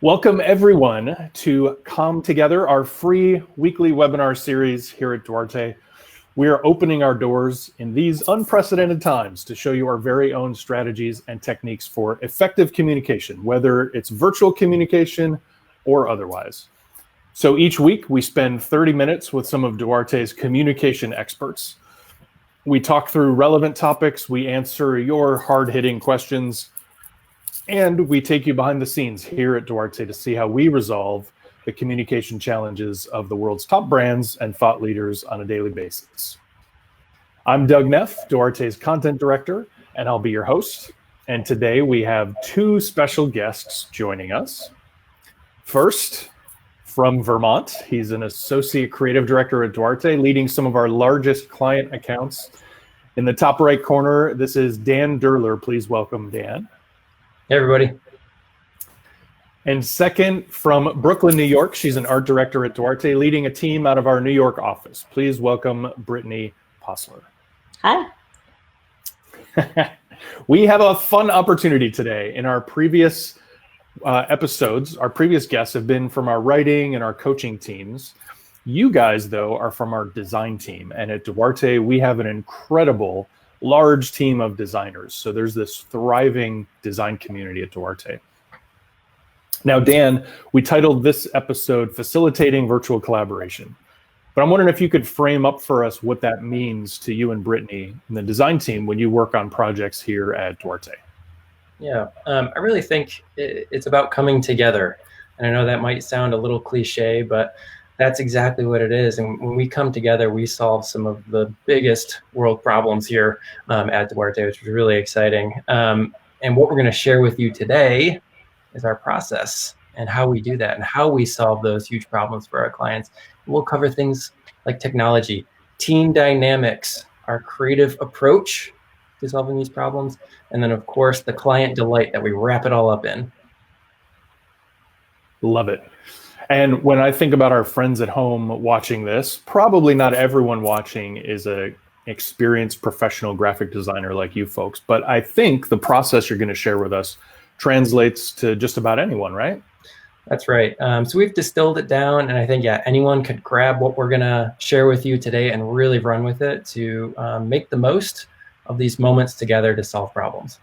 Welcome everyone to Come Together, our free weekly webinar series here at Duarte. We are opening our doors in these unprecedented times to show you our very own strategies and techniques for effective communication, whether it's virtual communication or otherwise. So each week we spend 30 minutes with some of Duarte's communication experts. We talk through relevant topics, we answer your hard-hitting questions, and we take you behind the scenes here at Duarte to see how we resolve the communication challenges of the world's top brands and thought leaders on a daily basis. I'm Doug Neff, Duarte's content director, and I'll be your host. And today we have two special guests joining us. First, from Vermont, he's an associate creative director at Duarte, leading some of our largest client accounts. In the top right corner, this is Dan Derler. Please welcome Dan. Hey, everybody. And second, from Brooklyn, New York, she's an art director at Duarte, leading a team out of our New York office. Please welcome Brittany Posler. Hi. We have a fun opportunity today. In our previous episodes, our previous guests have been from our writing and our coaching teams. You guys, though, are from our design team. And at Duarte, we have an incredible large team of designers. So there's this thriving design community at Duarte. Now, Dan, we titled this episode Facilitating Virtual Collaboration. But I'm wondering if you could frame up for us what that means to you and Brittany and the design team when you work on projects here at Duarte. Yeah, I really think it's about coming together. And I know that might sound a little cliche, but that's exactly what it is. And when we come together, we solve some of the biggest world problems here at Duarte, which is really exciting. And what we're going to share with you today is our process and how we do that and how we solve those huge problems for our clients. We'll cover things like technology, team dynamics, our creative approach to solving these problems, and then, of course, the client delight that we wrap it all up in. Love it. And when I think about our friends at home watching this, probably not everyone watching is an experienced professional graphic designer like you folks, but I think the process you're going to share with us translates to just about anyone, right? That's right. So we've distilled it down, and I think, anyone could grab what we're going to share with you today and really run with it to make the most of these moments together to solve problems.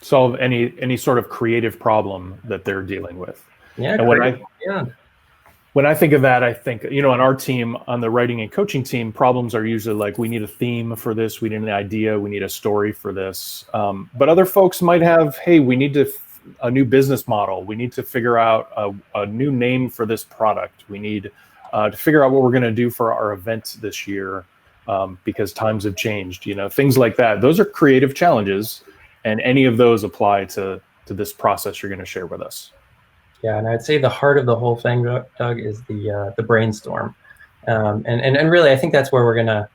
Solve any sort of creative problem that they're dealing with. Yeah. And when I think of that, I think, on our team, on the writing and coaching team, problems are usually like, we need a theme for this, we need an idea, we need a story for this. But other folks might have, hey, we need a new business model. We need to figure out a new name for this product. We need to figure out what we're going to do for our event this year because times have changed, things like that. Those are creative challenges, and any of those apply to this process you're going to share with us. Yeah, and I'd say the heart of the whole thing, Doug, is the brainstorm, and really, I think that's where we're gonna,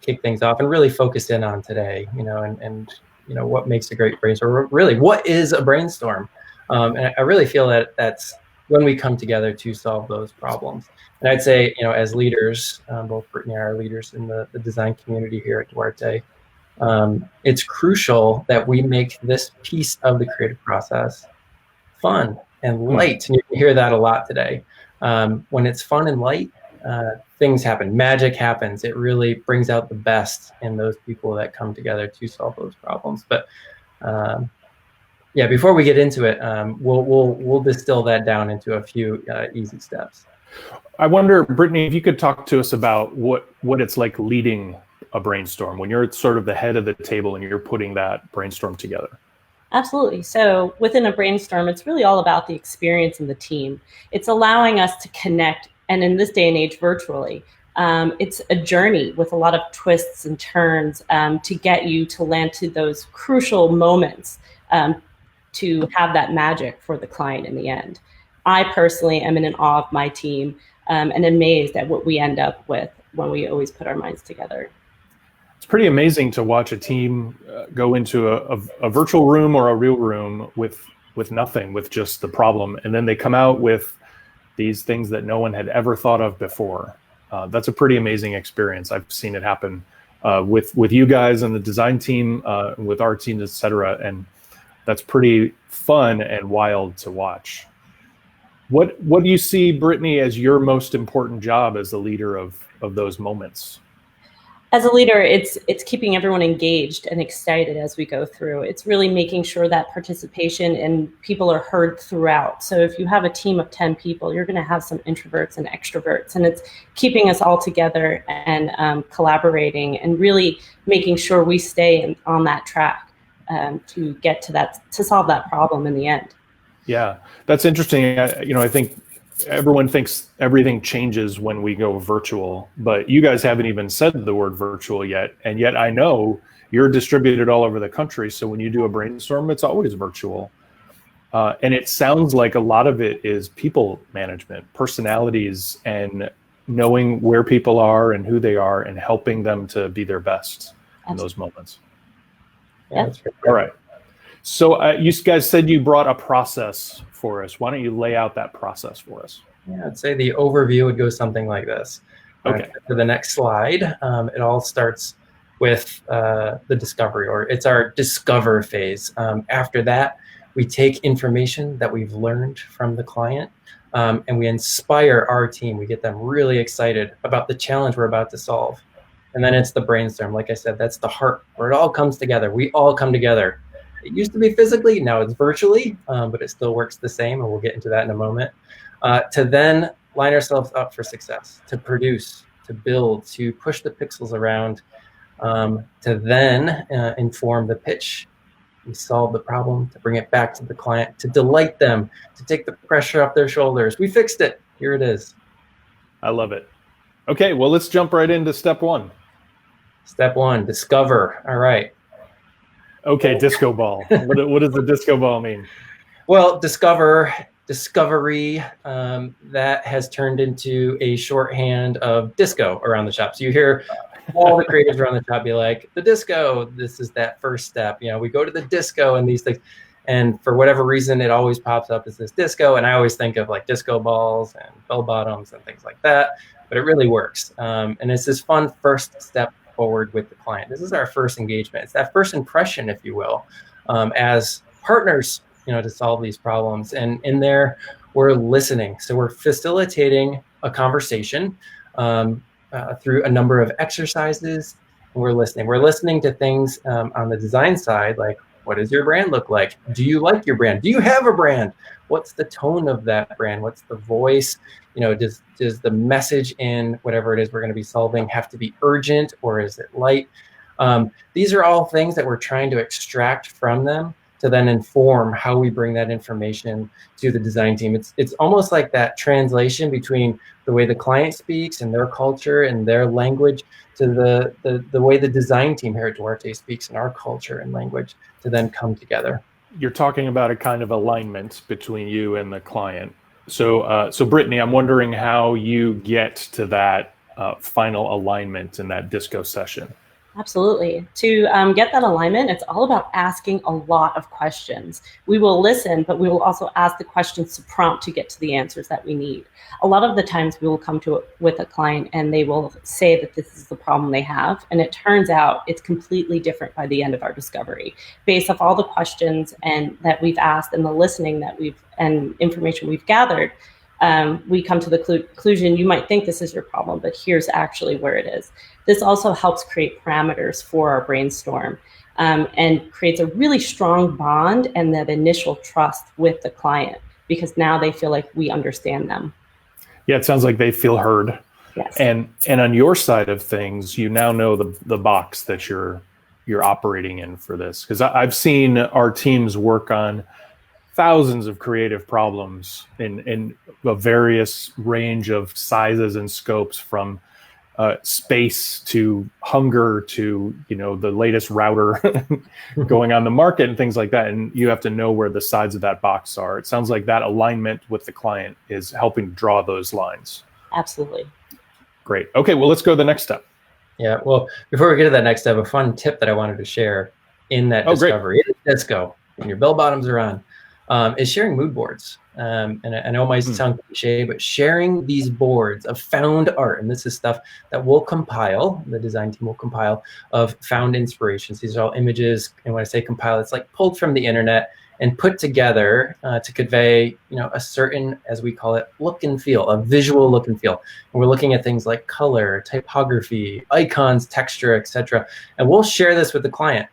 kick things off and really focus in on today, and what makes a great brainstorm. Really, what is a brainstorm? And I really feel that that's when we come together to solve those problems. And I'd say, as leaders, both Brittany and I are leaders in the design community here at Duarte. It's crucial that we make this piece of the creative process fun and light. And you can hear that a lot today. When it's fun and light, things happen. Magic happens. It really brings out the best in those people that come together to solve those problems. But before we get into it, we'll distill that down into a few easy steps. I wonder, Brittany, if you could talk to us about what it's like leading a brainstorm when you're sort of the head of the table and you're putting that brainstorm together. Absolutely. So within a brainstorm, it's really all about the experience in the team. It's allowing us to connect, and in this day and age, virtually. It's a journey with a lot of twists and turns to get you to land to those crucial moments to have that magic for the client in the end. I personally am in awe of my team and amazed at what we end up with when we always put our minds together. It's pretty amazing to watch a team go into a virtual room or a real room with nothing, with just the problem. And then they come out with these things that no one had ever thought of before. That's a pretty amazing experience. I've seen it happen with you guys and the design team, with our team, et cetera. And that's pretty fun and wild to watch. What do you see, Brittany, as your most important job as the leader of those moments? As a leader, it's keeping everyone engaged and excited as we go through. It's really making sure that participation and people are heard throughout. So if you have a team of 10 people, you're going to have some introverts and extroverts, and it's keeping us all together and collaborating and really making sure we stay on that track to get to that, to solve that problem in the end. Yeah, that's interesting. I think everyone thinks everything changes when we go virtual, but you guys haven't even said the word virtual yet. And yet I know you're distributed all over the country. So when you do a brainstorm, it's always virtual. And it sounds like a lot of it is people management, personalities, and knowing where people are and who they are and helping them to be their best in those moments. Yeah. That's right. All right. So you guys said you brought a process for us. Why don't you lay out that process for us? Yeah, I'd say the overview would go something like this. Okay. To the next slide, it all starts with the discovery, or it's our discover phase. After that, we take information that we've learned from the client and we inspire our team. We get them really excited about the challenge we're about to solve. And then it's the brainstorm. Like I said, that's the heart where it all comes together. We all come together. It used to be physically, now it's virtually, but it still works the same, and we'll get into that in a moment. To then line ourselves up for success, to produce, to build, to push the pixels around, to then inform the pitch. We solve the problem, to bring it back to the client, to delight them, to take the pressure off their shoulders. We fixed it. Here it is. I love it. Okay, well, let's jump right into step one. Step one, discover. All right. Okay, disco ball. What does the disco ball mean? Well, discovery, that has turned into a shorthand of disco around the shop. So you hear all the creatives around the shop be like, the disco, this is that first step. We go to the disco and these things. And for whatever reason, it always pops up as this disco. And I always think of like disco balls and bell bottoms and things like that. But it really works. And it's this fun first step forward with the client. This is our first engagement. It's that first impression, if you will, as partners, to solve these problems. And in there, we're listening. So we're facilitating a conversation through a number of exercises. And we're listening. We're listening to things on the design side, like, what does your brand look like? Do you like your brand? Do you have a brand? What's the tone of that brand? What's the voice? Does the message in whatever it is we're going to be solving have to be urgent, or is it light? These are all things that we're trying to extract from them to then inform how we bring that information to the design team. It's almost like that translation between the way the client speaks and their culture and their language to the way the design team here at Duarte speaks in our culture and language to then come together. You're talking about a kind of alignment between you and the client. So Brittany, I'm wondering how you get to that final alignment in that disco session. Absolutely. To get that alignment, it's all about asking a lot of questions. We will listen, but we will also ask the questions to prompt to get to the answers that we need. A lot of the times we will come to it with a client and they will say that this is the problem they have. And it turns out it's completely different by the end of our discovery. Based off all the questions and that we've asked and the listening that and information we've gathered, we come to the conclusion, you might think this is your problem, but here's actually where it is. This also helps create parameters for our brainstorm and creates a really strong bond and that initial trust with the client, because now they feel like we understand them. Yeah, it sounds like they feel heard. Yes. And on your side of things, you now know the box that you're operating in for this. Because I've seen our teams work on thousands of creative problems in a various range of sizes and scopes, from space to hunger to the latest router going on the market and things like that. And you have to know where the sides of that box are. It sounds like that alignment with the client is helping draw those lines. Absolutely. Great. Okay, well, let's go to the next step. Yeah, well, before we get to that next step, a fun tip that I wanted to share in that discovery, disco, when your bell bottoms are on, is sharing mood boards. And I know it might sound cliche, but sharing these boards of found art, and this is stuff that we'll compile, the design team will compile, of found inspirations. These are all images, and when I say compile, it's like pulled from the internet and put together to convey, a certain, as we call it, look and feel, a visual look and feel. And we're looking at things like color, typography, icons, texture, etc. And we'll share this with the client.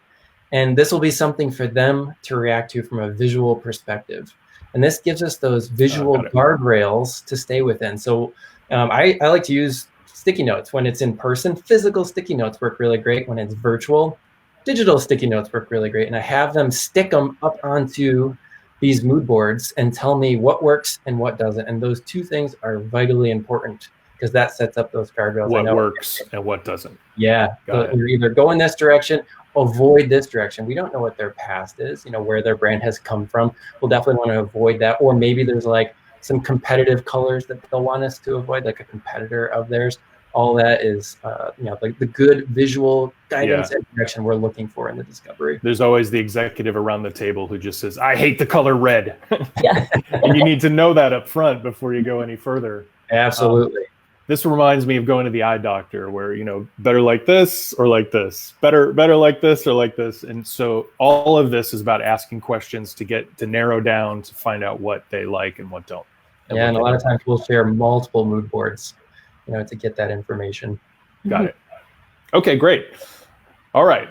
And this will be something for them to react to from a visual perspective. And this gives us those visual guardrails to stay within. So I like to use sticky notes when it's in person. Physical sticky notes work really great. When it's virtual, digital sticky notes work really great. And I have them stick them up onto these mood boards and tell me what works and what doesn't. And those two things are vitally important because that sets up those guardrails. What works and what doesn't. Yeah. So you're either going this direction, avoid this direction. We don't know what their past is, where their brand has come from. We'll definitely want to avoid that. Or maybe there's like some competitive colors that they'll want us to avoid, like a competitor of theirs. All that is, like the good visual guidance and direction we're looking for in the discovery. There's always the executive around the table who just says, I hate the color red. Yeah. And you need to know that up front before you go any further. Absolutely. This reminds me of going to the eye doctor where, better like this or like this, better like this or like this. And so all of this is about asking questions to narrow down, to find out what they like and what don't. And a lot of times we'll share multiple mood boards, to get that information. Got it. Okay, great. All right.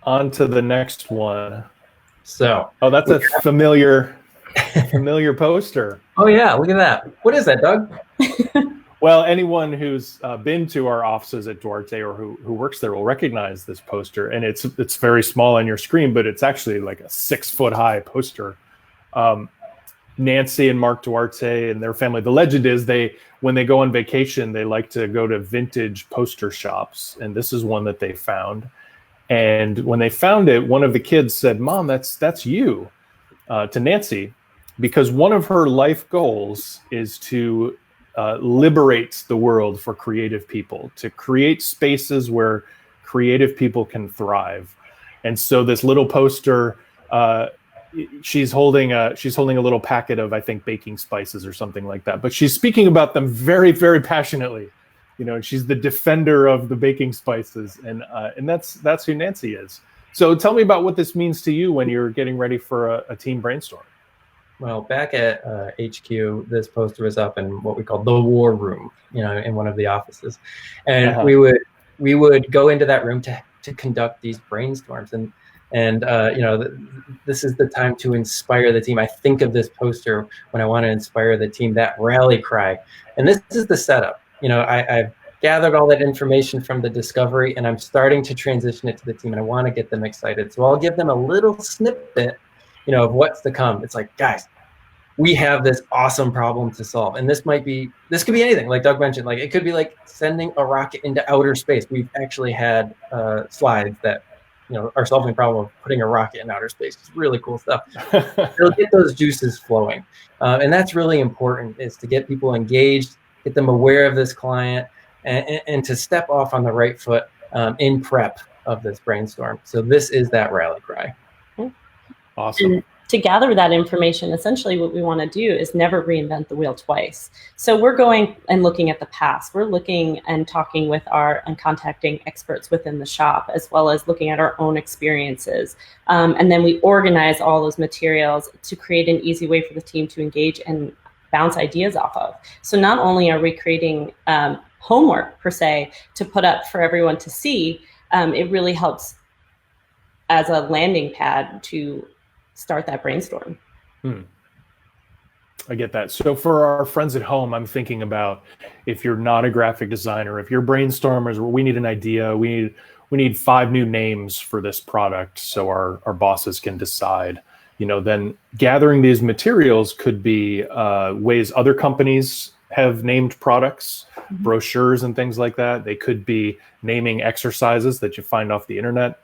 On to the next one. So, that's a familiar poster. Oh yeah, look at that. What is that, Doug? Well, anyone who's been to our offices at Duarte or who works there will recognize this poster. And it's very small on your screen, but it's actually like a 6-foot-high poster. Nancy and Mark Duarte and their family, the legend is when they go on vacation, they like to go to vintage poster shops. And this is one that they found. And when they found it, one of the kids said, Mom, that's you, to Nancy, because one of her life goals is to liberate the world for creative people, to create spaces where creative people can thrive. And so this little poster, she's holding a little packet of, I think, baking spices or something like that. But she's speaking about them very, very passionately. And she's the defender of the baking spices, and that's who Nancy is. So tell me about what this means to you when you're getting ready for a team brainstorm. Well, back at HQ, this poster was up in what we call the war room, in one of the offices, and we would go into that room to conduct these brainstorms, and this is the time to inspire the team. I think of this poster when I want to inspire the team, that rally cry, and this is the setup. I've gathered all that information from the discovery, and I'm starting to transition it to the team, and I want to get them excited. So I'll give them a little snippet, of what's to come. It's like, guys, we have this awesome problem to solve, and this could be anything. Like Doug mentioned, like it could be like sending a rocket into outer space. We've actually had slides that are solving the problem of putting a rocket in outer space. It's really cool stuff. It'll get those juices flowing, and that's really important. Is to get people engaged, get them aware of this client, and to step off on the right foot in prep of this brainstorm. So this is that rally cry. Awesome. And to gather that information, essentially what we want to do is never reinvent the wheel twice. So we're going and looking at the past. We're looking and talking with and contacting experts within the shop, as well as looking at our own experiences. And then we organize all those materials to create an easy way for the team to engage and bounce ideas off of. So not only are we creating homework per se to put up for everyone to see, it really helps as a landing pad to start that brainstorm. I get that. So for our friends at home, I'm thinking about if you're not a graphic designer, if you're brainstormers, we need an idea, we need 5 new names for this product so our bosses can decide. Then gathering these materials could be ways other companies have named products, brochures and things like that. They could be naming exercises that you find off the internet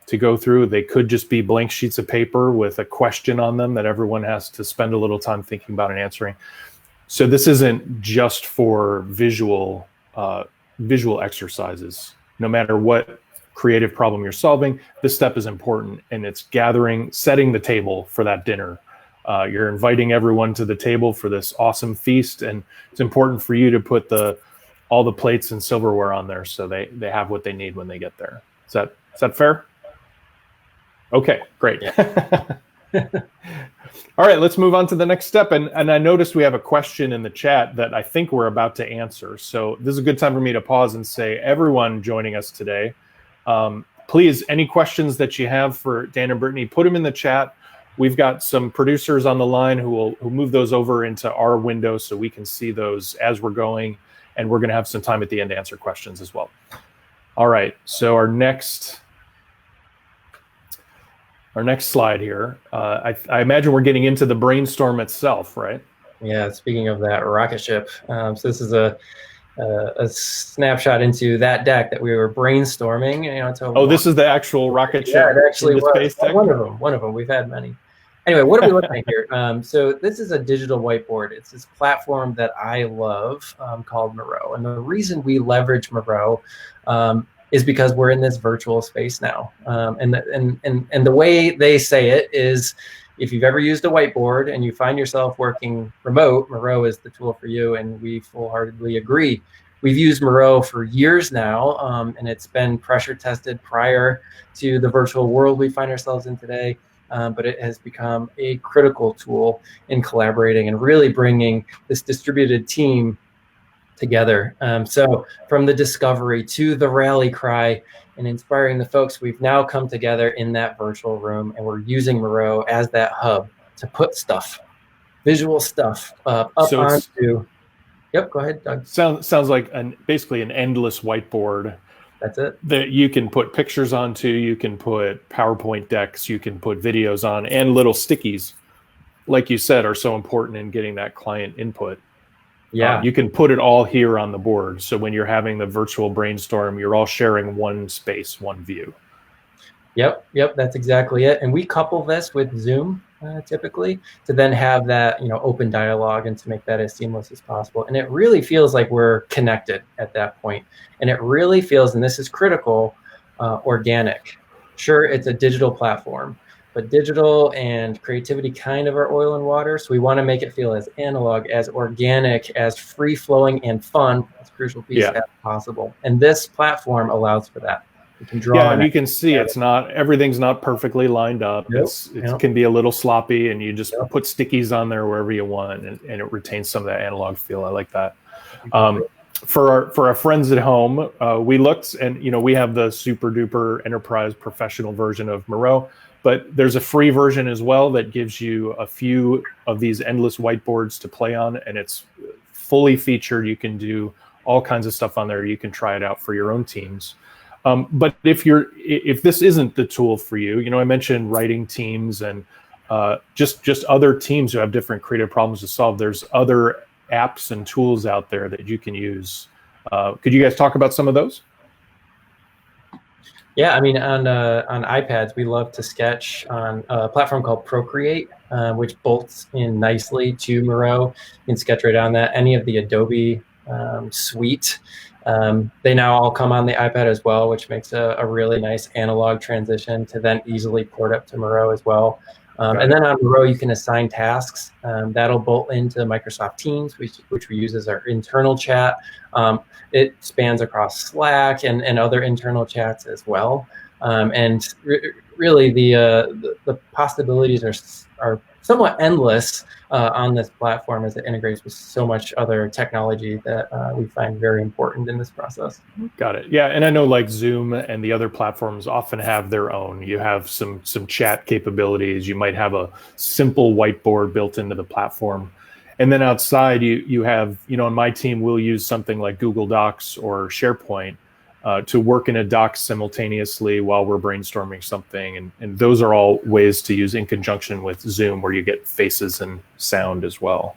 to go through. They could just be blank sheets of paper with a question on them that everyone has to spend a little time thinking about and answering. So this isn't just for visual exercises. No matter what creative problem you're solving, this step is important, and it's setting the table for that dinner. You're inviting everyone to the table for this awesome feast, and it's important for you to put all the plates and silverware on there so they have what they need when they get there. Is that fair? Okay, great. Yeah. All right, let's move on to the next step. And I noticed we have a question in the chat that I think we're about to answer. So this is a good time for me to pause and say, everyone joining us today, please, any questions that you have for Dan and Brittany, put them in the chat. We've got some producers on the line who move those over into our window so we can see those as we're going. And we're going to have some time at the end to answer questions as well. All right, so our next slide here, I imagine we're getting into the brainstorm itself, right? Yeah, speaking of that rocket ship, so this is a snapshot into that deck that we were brainstorming. This is the actual rocket ship. Yeah, it actually was space deck? One of them. We've had many. Anyway, what are we looking at here? So this is a digital whiteboard. It's this platform that I love called Miro, and the reason we leverage Miro is because we're in this virtual space now. And the way they say it is, if you've ever used a whiteboard and you find yourself working remote, Miro is the tool for you, and we full-heartedly agree. We've used Miro for years now, and it's been pressure tested prior to the virtual world we find ourselves in today, but it has become a critical tool in collaborating and really bringing this distributed team together. So from the discovery to the rally cry and inspiring the folks, we've now come together in that virtual room, and we're using Miro as that hub to put stuff, visual stuff up so onto. Yep, go ahead, Doug. Sounds like basically an endless whiteboard. That's it. That you can put pictures onto, you can put PowerPoint decks, you can put videos on, and little stickies, like you said, are so important in getting that client input. Yeah, you can put it all here on the board. So when you're having the virtual brainstorm, you're all sharing one space, one view. Yep, that's exactly it. And we couple this with Zoom typically to then have that open dialogue and to make that as seamless as possible. And it really feels like we're connected at that point. And it really feels, and this is critical, organic. Sure, it's a digital platform, but digital and creativity kind of are oil and water. So we want to make it feel as analog, as organic, as free-flowing and fun, as crucial piece as possible. And this platform allows for that. You can draw. Yeah, and you can see everything's not perfectly lined up. Nope. It can be a little sloppy, and you just put stickies on there wherever you want, and it retains some of that analog feel. I like that. For our friends at home, we looked, and we have the super duper enterprise professional version of Miro. But there's a free version as well that gives you a few of these endless whiteboards to play on, and it's fully featured. You can do all kinds of stuff on there. You can try it out for your own teams. But if this isn't the tool for you, I mentioned writing teams and just other teams who have different creative problems to solve. There's other apps and tools out there that you can use. Could you guys talk about some of those? Yeah, I mean, on iPads, we love to sketch on a platform called Procreate, which bolts in nicely to Miro. You can sketch right on that. Any of the Adobe suite, they now all come on the iPad as well, which makes a really nice analog transition to then easily port up to Miro as well. And then on Miro, you can assign tasks. That'll bolt into Microsoft Teams, which we use as our internal chat. It spans across Slack and other internal chats as well. And really, the possibilities are somewhat endless on this platform as it integrates with so much other technology that we find very important in this process. Got it. Yeah, and I know like Zoom and the other platforms often have their own. You have some chat capabilities. You might have a simple whiteboard built into the platform. And then outside, you have, on my team, we'll use something like Google Docs or SharePoint to work in a doc simultaneously while we're brainstorming something. And those are all ways to use in conjunction with Zoom, where you get faces and sound as well.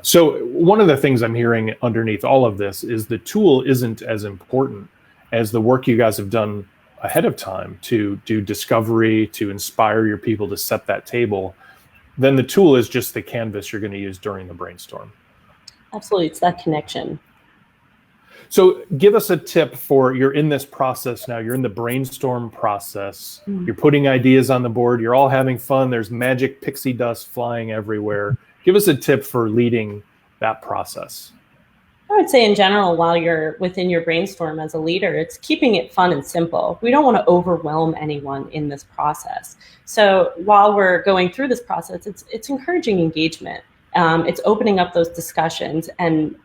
So one of the things I'm hearing underneath all of this is the tool isn't as important as the work you guys have done ahead of time to do discovery, to inspire your people to set that table. Then the tool is just the canvas you're going to use during the brainstorm. Absolutely, it's that connection. So give us a tip you're in this process now, you're in the brainstorm process, You're putting ideas on the board, you're all having fun, there's magic pixie dust flying everywhere. Give us a tip for leading that process. I would say in general, while you're within your brainstorm as a leader, it's keeping it fun and simple. We don't want to overwhelm anyone in this process. So while we're going through this process, it's encouraging engagement. It's opening up those discussions and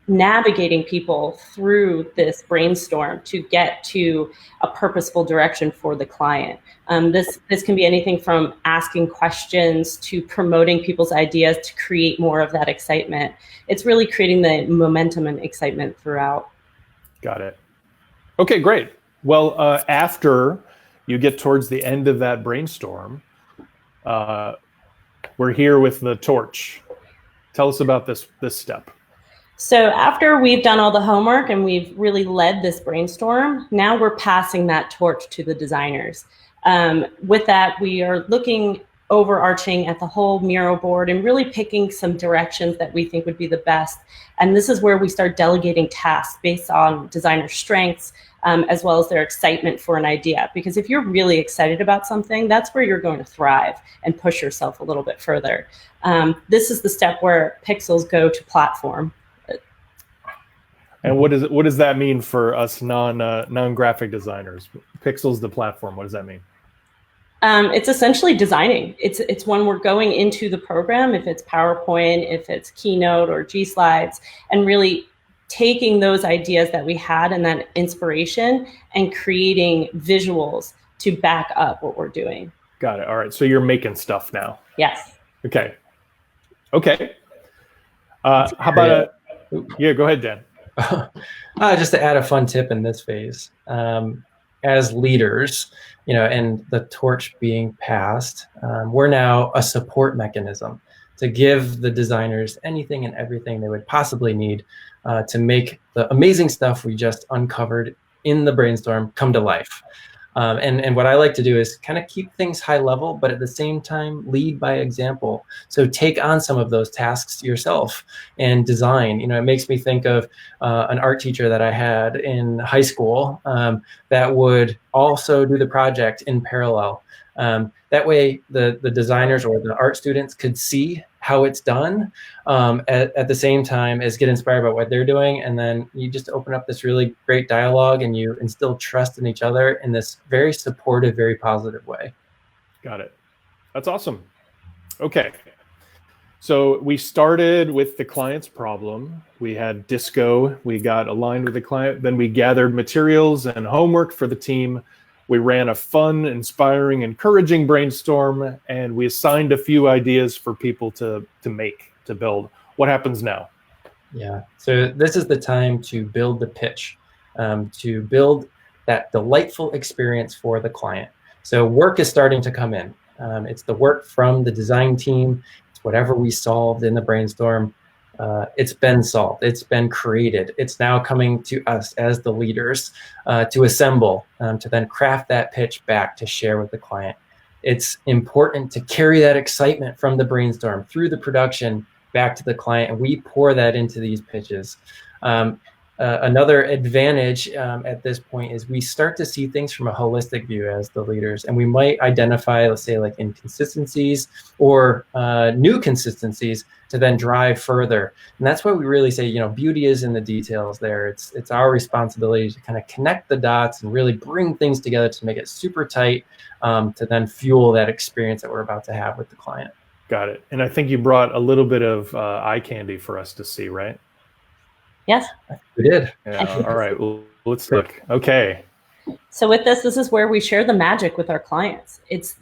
navigating people through this brainstorm to get to a purposeful direction for the client. This can be anything from asking questions to promoting people's ideas to create more of that excitement. It's really creating the momentum and excitement throughout. Got it. Okay, great. Well, after you get towards the end of that brainstorm, we're here with the torch. Tell us about this step. So after we've done all the homework and we've really led this brainstorm, now we're passing that torch to the designers. With that, we are looking overarching at the whole mural board and really picking some directions that we think would be the best. And this is where we start delegating tasks based on designer strengths, as well as their excitement for an idea. Because if you're really excited about something, that's where you're going to thrive and push yourself a little bit further. This is the step where pixels go to platform. And what does that mean for us non-graphic designers? Pixels, the platform, what does that mean? It's essentially designing. It's when we're going into the program, if it's PowerPoint, if it's Keynote or G Slides, and really taking those ideas that we had and that inspiration and creating visuals to back up what we're doing. Got it. All right. So you're making stuff now. Yes. Okay. How about yeah, go ahead, Dan. Just to add a fun tip in this phase, as leaders, and the torch being passed, we're now a support mechanism to give the designers anything and everything they would possibly need to make the amazing stuff we just uncovered in the brainstorm come to life. And what I like to do is kind of keep things high level, but at the same time, lead by example. So take on some of those tasks yourself and design. It makes me think of an art teacher that I had in high school that would also do the project in parallel. That way, the designers or the art students could see how it's done at the same time as get inspired by what they're doing. And then you just open up this really great dialogue and you instill trust in each other in this very supportive, very positive way. Got it. That's awesome. Okay. So we started with the client's problem. We had disco. We got aligned with the client. Then we gathered materials and homework for the team. We ran a fun, inspiring, encouraging brainstorm, and we assigned a few ideas for people to build. What happens now? Yeah, so this is the time to build the pitch, to build that delightful experience for the client. So work is starting to come in. It's the work from the design team. It's whatever we solved in the brainstorm. It's been solved. It's been created. It's now coming to us as the leaders to assemble, to then craft that pitch back to share with the client. It's important to carry that excitement from the brainstorm through the production back to the client, and we pour that into these pitches. Another advantage at this point is we start to see things from a holistic view as the leaders, and we might identify, let's say, like inconsistencies or new consistencies to then drive further. And that's why we really say, beauty is in the details there. It's our responsibility to kind of connect the dots and really bring things together to make it super tight to then fuel that experience that we're about to have with the client. Got it. And I think you brought a little bit of eye candy for us to see, right? Yes. We did. Yeah. All right. Well, let's look. Okay. So with this is where we share the magic with our clients. It's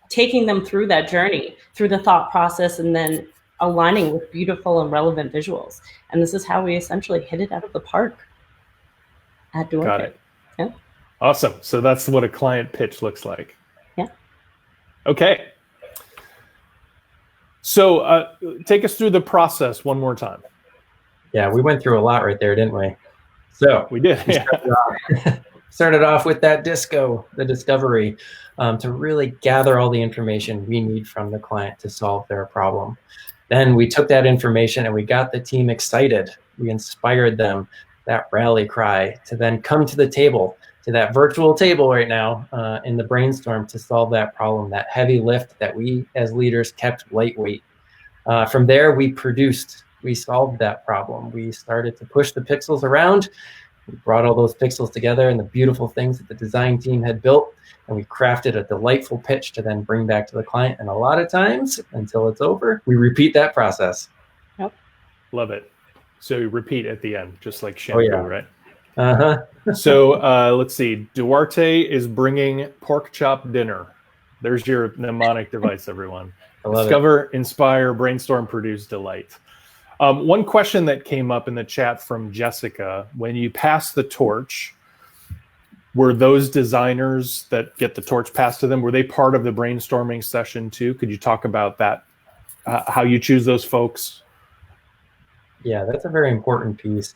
taking them through that journey, through the thought process, and then aligning with beautiful and relevant visuals. And this is how we essentially hit it out of the park at Duarte. Got it. Yeah. Awesome. So that's what a client pitch looks like. Yeah. Okay. So take us through the process one more time. Yeah, we went through a lot right there, didn't we? So we did. Started off with that disco, the discovery, to really gather all the information we need from the client to solve their problem. Then we took that information and we got the team excited. We inspired them, that rally cry, to then come to the table, to that virtual table right now in the brainstorm to solve that problem, that heavy lift that we as leaders kept lightweight. From there, we produced we solved that problem. We started to push the pixels around. We brought all those pixels together and the beautiful things that the design team had built, and we crafted a delightful pitch to then bring back to the client. And a lot of times, until it's over, we repeat that process. Yep. Love it. So you repeat at the end, just like shampoo, right? So let's see. Duarte is bringing pork chop dinner. There's your mnemonic device, everyone. Discover, inspire, brainstorm, produce, delight. One question that came up in the chat from Jessica: when you pass the torch, were those designers that get the torch passed to them, were they part of the brainstorming session too? Could you talk about that, how you choose those folks? Yeah, that's a very important piece.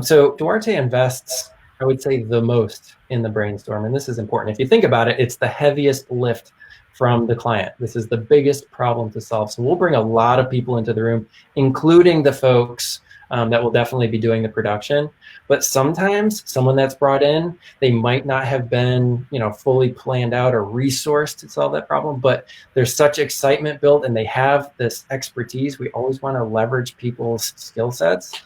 So Duarte invests, I would say, the most in the brainstorm, and this is important. If you think about it, it's the heaviest lift from the client. This is the biggest problem to solve. So we'll bring a lot of people into the room, including the folks that will definitely be doing the production. But sometimes someone that's brought in, they might not have been, fully planned out or resourced to solve that problem, but there's such excitement built and they have this expertise. We always want to leverage people's skill sets.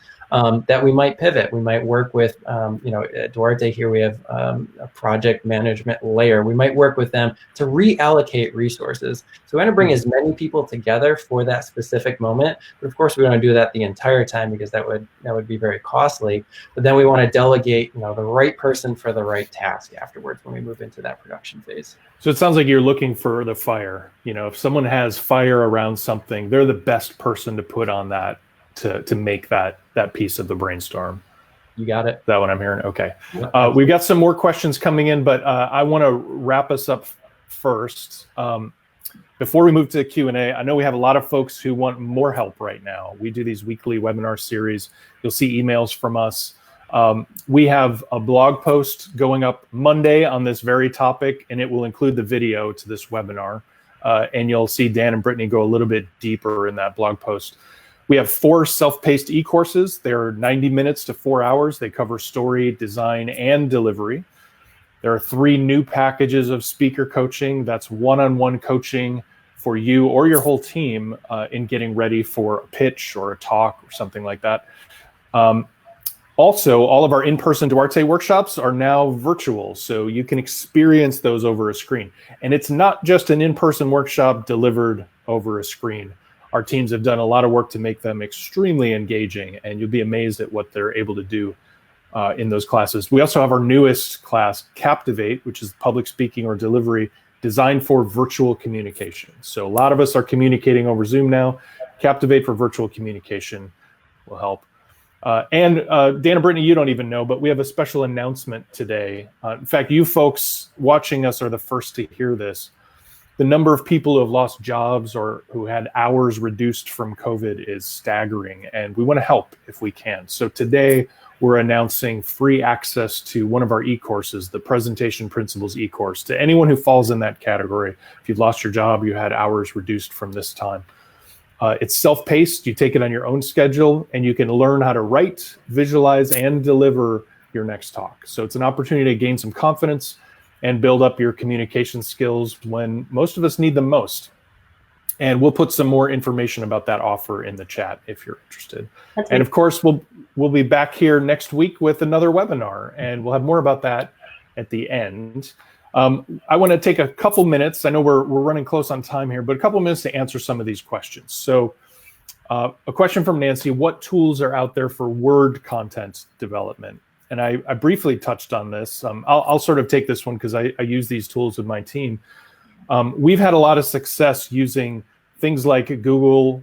That we might pivot. We might work with, at Duarte here, we have a project management layer. We might work with them to reallocate resources. So we want to bring as many people together for that specific moment. But of course, we want to do that the entire time because that would be very costly. But then we want to delegate, the right person for the right task afterwards when we move into that production phase. So it sounds like you're looking for the fire. If someone has fire around something, they're the best person to put on that to make that piece of the brainstorm. You got it. Is that what I'm hearing? Okay. We've got some more questions coming in, but I want to wrap us up first. Before we move to the Q&A, I know we have a lot of folks who want more help right now. We do these weekly webinar series. You'll see emails from us. We have a blog post going up Monday on this very topic, and it will include the video to this webinar. And you'll see Dan and Brittany go a little bit deeper in that blog post. We have 4 self-paced e-courses. They're 90 minutes to 4 hours. They cover story, design, and delivery. There are 3 new packages of speaker coaching. That's one-on-one coaching for you or your whole team in getting ready for a pitch or a talk or something like that. Also, all of our in-person Duarte workshops are now virtual, so you can experience those over a screen. And it's not just an in-person workshop delivered over a screen. Our teams have done a lot of work to make them extremely engaging, and you'll be amazed at what they're able to do in those classes. We also have our newest class, Captivate, which is public speaking or delivery designed for virtual communication. So a lot of us are communicating over Zoom now. Captivate for virtual communication will help. And Dan and Brittany, you don't even know, but we have a special announcement today. In fact, you folks watching us are the first to hear this. The number of people who have lost jobs or who had hours reduced from COVID is staggering, and we want to help if we can. So today we're announcing free access to one of our e-courses, the Presentation Principles e-course, to anyone who falls in that category. If you've lost your job, you had hours reduced from this time. It's self-paced. You take it on your own schedule, and you can learn how to write, visualize, and deliver your next talk. So it's an opportunity to gain some confidence and build up your communication skills when most of us need them most. And we'll put some more information about that offer in the chat if you're interested. And of course, we'll be back here next week with another webinar, and we'll have more about that at the end. I want to take a couple minutes. I know we're running close on time here, but a couple minutes to answer some of these questions. So a question from Nancy: what tools are out there for Word content development? And I briefly touched on this. I'll sort of take this one because I use these tools with my team. We've had a lot of success using things like Google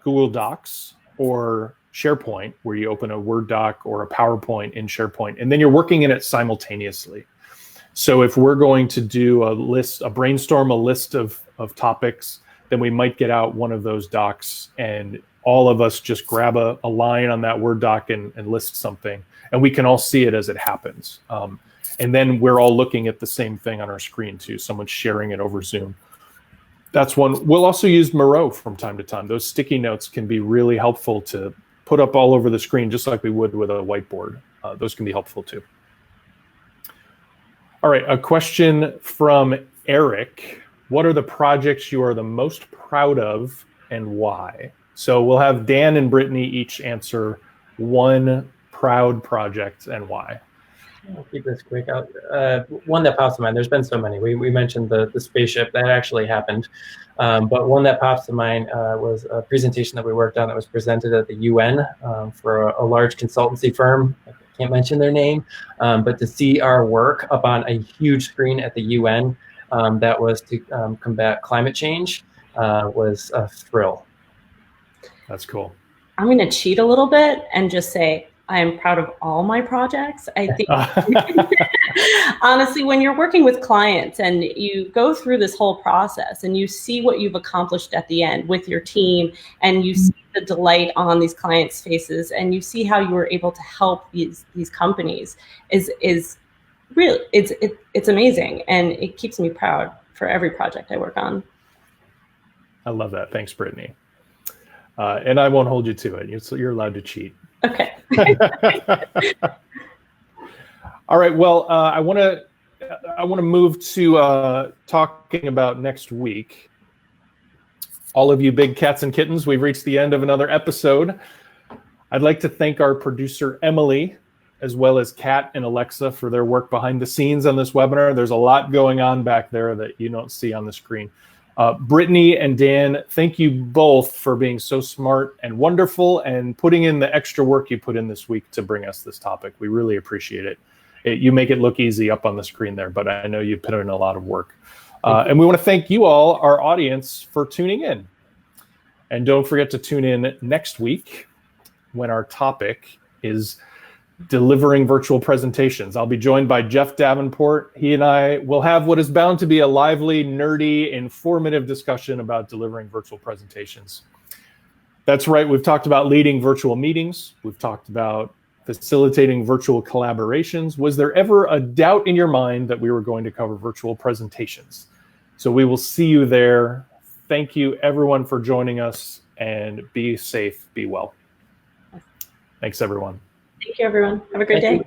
Docs or SharePoint, where you open a Word doc or a PowerPoint in SharePoint, and then you're working in it simultaneously. So if we're going to do brainstorm a list of topics, then we might get out one of those docs and all of us just grab a line on that Word doc and list something, and we can all see it as it happens. And then we're all looking at the same thing on our screen too. Someone's sharing it over Zoom. That's one. We'll also use Miro from time to time. Those sticky notes can be really helpful to put up all over the screen, just like we would with a whiteboard. Those can be helpful too. All right, a question from Eric. What are the projects you are the most proud of and why? So we'll have Dan and Brittany each answer one proud project and why. I'll keep this quick. One that pops to mind, there's been so many. We mentioned the spaceship, that actually happened. But one that pops to mind was a presentation that we worked on that was presented at the UN for a large consultancy firm. I can't mention their name, but to see our work up on a huge screen at the UN that was to combat climate change was a thrill. That's cool. I'm going to cheat a little bit and just say I am proud of all my projects. I think, honestly, when you're working with clients and you go through this whole process and you see what you've accomplished at the end with your team, and you see the delight on these clients' faces, and you see how you were able to help these companies, is really, it's amazing, and it keeps me proud for every project I work on. I love that. Thanks, Brittany. And I won't hold you to it. You're allowed to cheat. Okay. All right. Well, I want to move to talking about next week. All of you big cats and kittens, we've reached the end of another episode. I'd like to thank our producer, Emily, as well as Kat and Alexa for their work behind the scenes on this webinar. There's a lot going on back there that you don't see on the screen. Brittany and Dan, thank you both for being so smart and wonderful and putting in the extra work you put in this week to bring us this topic. We really appreciate it. You make it look easy up on the screen there, but I know you put in a lot of work. And we want to thank you all, our audience, for tuning in. And don't forget to tune in next week when our topic is delivering virtual presentations. I'll be joined by Jeff Davenport. He and I will have what is bound to be a lively, nerdy, informative discussion about delivering virtual presentations. That's right. We've talked about leading virtual meetings. We've talked about facilitating virtual collaborations. Was there ever a doubt in your mind that we were going to cover virtual presentations? So we will see you there. Thank you, everyone, for joining us, and be safe, be well. Thanks, everyone. Thank you, everyone. Have a great day.